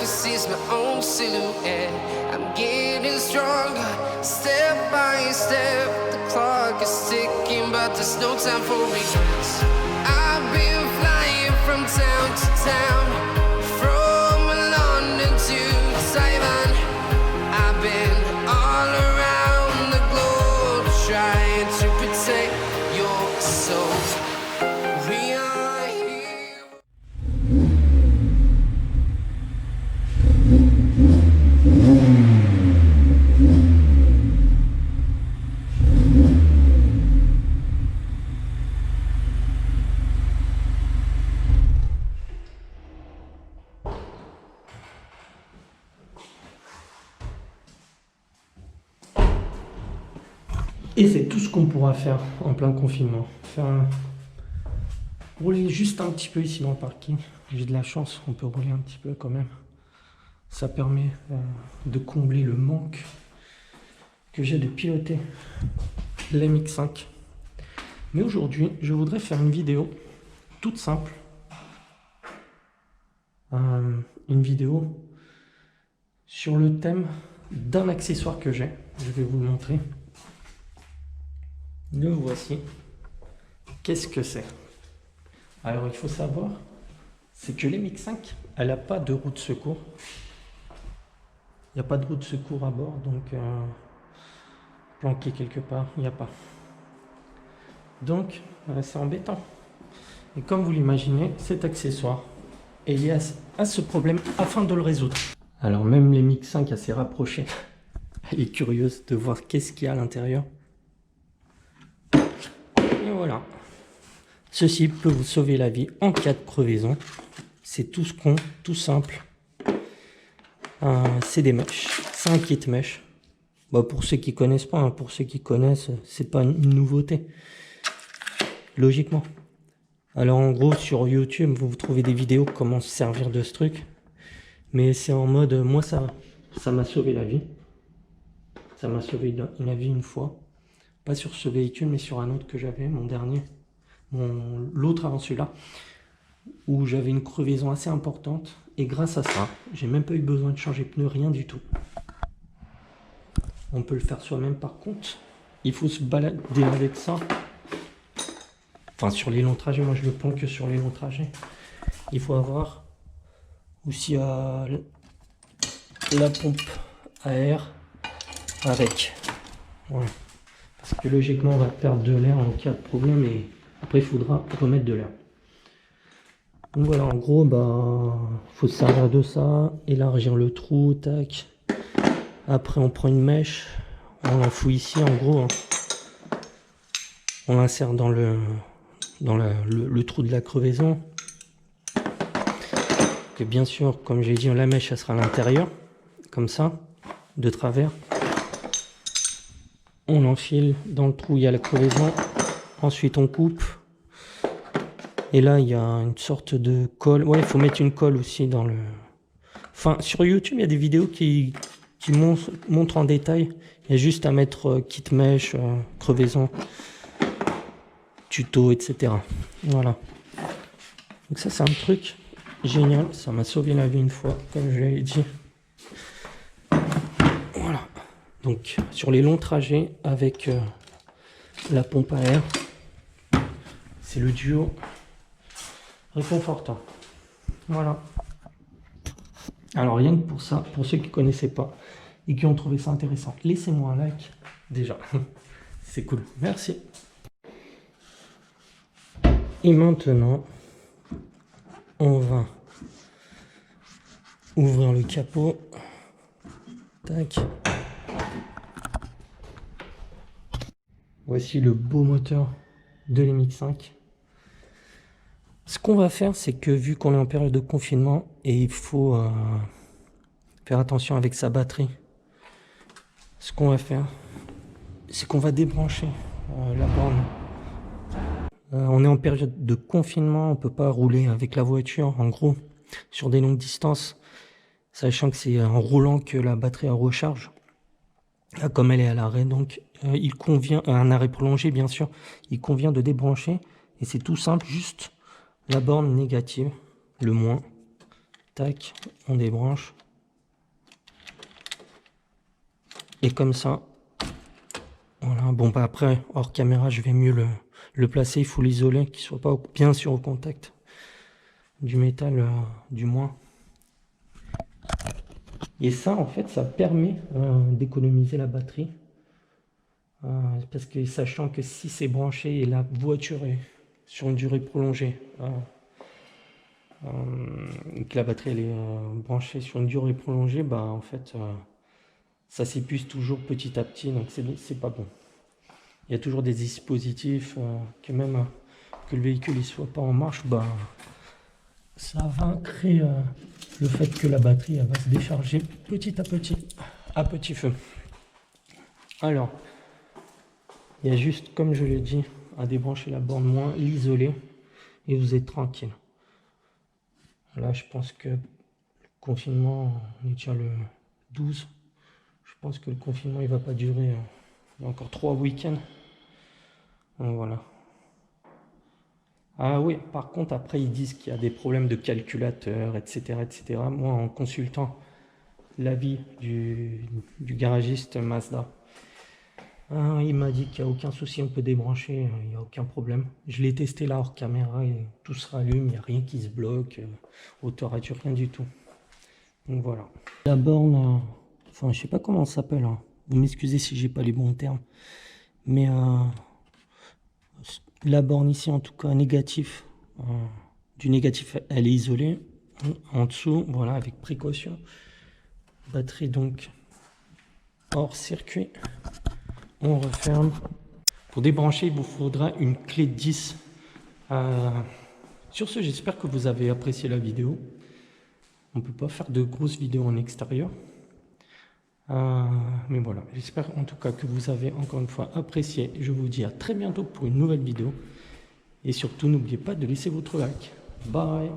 can see is my own silhouette. I'm getting stronger, step by step. The clock is ticking, but there's no time for regrets. I've been flying from town to town, from London to Taiwan. I've been all around the globe trying to protect your soul. We are here. Et c'est tout ce qu'on pourra faire en plein confinement. Rouler juste un petit peu ici dans le parking. J'ai de la chance, on peut rouler un petit peu quand même. Ça permet de combler le manque que j'ai de piloter l'MX5. Mais aujourd'hui, je voudrais faire une vidéo toute simple. Une vidéo sur le thème d'un accessoire que j'ai. Je vais vous le montrer. Le voici. Qu'est-ce que c'est? Alors il faut savoir, c'est que l'MX5, elle n'a pas de roue de secours. Il n'y a pas de roue de secours à bord, donc planqué quelque part, il n'y a pas. Donc c'est embêtant. Et comme vous l'imaginez, cet accessoire est lié à ce problème afin de le résoudre. Alors même l'MX5 s'est rapprochée. Elle est curieuse de voir qu'est-ce qu'il y a à l'intérieur. Et voilà. Ceci peut vous sauver la vie en cas de crevaison. C'est tout ce qu'on, tout simple. C'est des mèches. C'est un kit mèche. Bah, pour ceux qui connaissent pas, hein, pour ceux qui connaissent, c'est pas une nouveauté. Logiquement. Alors en gros sur YouTube, vous trouvez des vidéos comment se servir de ce truc. Mais c'est en mode, moi ça m'a sauvé la vie. Ça m'a sauvé la vie une fois. Pas sur ce véhicule, mais sur un autre que j'avais, mon dernier. L'autre avant celui-là. Où j'avais une crevaison assez importante. Et grâce à ça, j'ai même pas eu besoin de changer de pneu, rien du tout. On peut le faire soi-même par contre. Il faut se balader avec ça. Enfin sur les longs trajets, moi je le prends que sur les longs trajets. Il faut avoir aussi la pompe à air avec. Voilà. Parce que logiquement on va perdre de l'air en cas de problème et après il faudra remettre de l'air. Donc voilà, en gros, faut se servir de ça, élargir le trou, tac. Après on prend une mèche, on l'enfoue ici en gros. Hein. On l'insère dans le trou de la crevaison. Et bien sûr, comme j'ai dit, la mèche elle sera à l'intérieur, comme ça, de travers. On l'enfile dans le trou, il y a la crevaison. Ensuite on coupe. Et là il y a une sorte de colle. Ouais, il faut mettre une colle aussi dans le... Enfin, sur YouTube, il y a des vidéos qui montrent en détail. Il y a juste à mettre kit mèche, crevaison, tuto, etc. Voilà. Donc ça c'est un truc génial. Ça m'a sauvé la vie une fois, comme je l'avais dit. Voilà. Donc sur les longs trajets avec la pompe à air, c'est le duo réconfortant. Voilà. Alors rien que pour ça, pour ceux qui ne connaissaient pas et qui ont trouvé ça intéressant, laissez-moi un like déjà. C'est cool. Merci. Et maintenant, on va ouvrir le capot. Tac. Voici le beau moteur de l'MX5. Ce qu'on va faire, c'est que vu qu'on est en période de confinement et il faut faire attention avec sa batterie, ce qu'on va faire, c'est qu'on va débrancher la borne. On est en période de confinement, on ne peut pas rouler avec la voiture, en gros, sur des longues distances, sachant que c'est en roulant que la batterie recharge. Là, comme elle est à l'arrêt, donc il convient, un arrêt prolongé bien sûr, il convient de débrancher, et c'est tout simple, juste la borne négative, le moins, tac, on débranche. Et comme ça, voilà. Bon, bah après, hors caméra, je vais mieux le placer. Il faut l'isoler, qu'il soit pas bien sûr au contact du métal, du moins. Et ça, en fait, ça permet d'économiser la batterie. Parce que sachant que si c'est branché et la voiture est sur une durée prolongée, que la batterie elle est branchée sur une durée prolongée, bah en fait ça s'épuise toujours petit à petit, donc c'est pas bon. Il y a toujours des dispositifs que même que le véhicule ne soit pas en marche, bah ça va créer le fait que la batterie elle va se décharger petit à petit feu. Alors il y a juste, comme je l'ai dit, à débrancher la borne moins, l'isoler et vous êtes tranquille. Là, je pense que le confinement, on est déjà le 12. Je pense que le confinement, il va pas durer. Il y a encore 3 week-ends. Donc voilà. Ah oui, par contre, après, ils disent qu'il y a des problèmes de calculateur, etc., etc. Moi, en consultant l'avis du garagiste Mazda, il m'a dit qu'il n'y a aucun souci, on peut débrancher, il n'y a aucun problème. Je l'ai testé là hors caméra et tout se rallume, il n'y a rien qui se bloque, autoradio, rien du tout. Donc voilà. La borne, enfin je sais pas comment ça s'appelle, hein. Vous m'excusez si j'ai pas les bons termes, mais la borne ici en tout cas négatif, du négatif elle est isolée. En dessous, voilà, avec précaution. Batterie donc hors circuit. On referme. Pour débrancher, il vous faudra une clé 10. Sur ce, j'espère que vous avez apprécié la vidéo. On ne peut pas faire de grosses vidéos en extérieur. Mais voilà, j'espère en tout cas que vous avez encore une fois apprécié. Je vous dis à très bientôt pour une nouvelle vidéo. Et surtout, n'oubliez pas de laisser votre like. Bye!